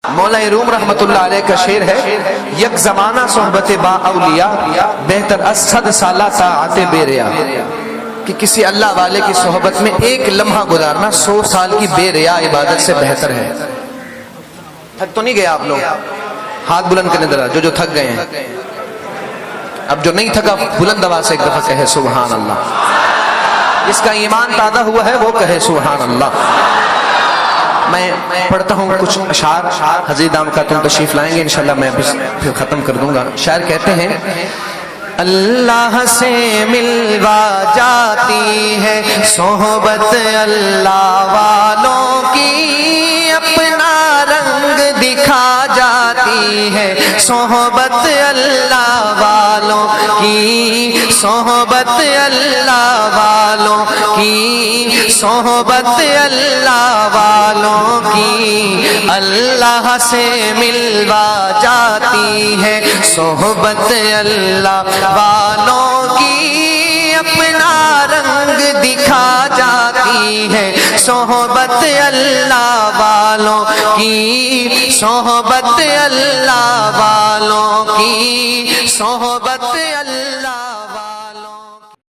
مولا روم رحمتullah علیہ کا شعر ہے، یک زمانہ صحبت با اولیاء بہتر از 100 سالہ طاعت بے ریا، کہ کسی اللہ والے کی صحبت میں ایک لمحہ گزارنا 100 سال کی بے ریا عبادت سے بہتر ہے۔ تھک تو نہیں گئے آپ لوگ؟ ہاتھ بلند کرنے ذرا جو تھک گئے ہیں۔ اب جو نہیں تھکا بلند آواز سے ایک دفعہ کہے سبحان اللہ۔ جس کا ایمان تازہ ہوا ہے وہ کہے سبحان اللہ۔ میں پڑھتا ہوں کچھ اشعار، حضرت دام کا تم تشریف لائیں گے انشاءاللہ، میں پھر ختم کر دوں گا۔ شاعر کہتے ہیں، اللہ سے ملوا جاتی ہے صحبت اللہ والوں کی، اپنا رنگ دکھا جاتی ہے صحبت اللہ والوں کی، صحبت اللہ والوں کی، صحبت اللہ والوں کی، اللہ سے ملوا جاتی ہے صحبت اللہ والوں کی، اپنا رنگ دکھا جاتی ہے صحبت اللہ والوں کی، صحبت اللہ والوں کی، صحبت اللہ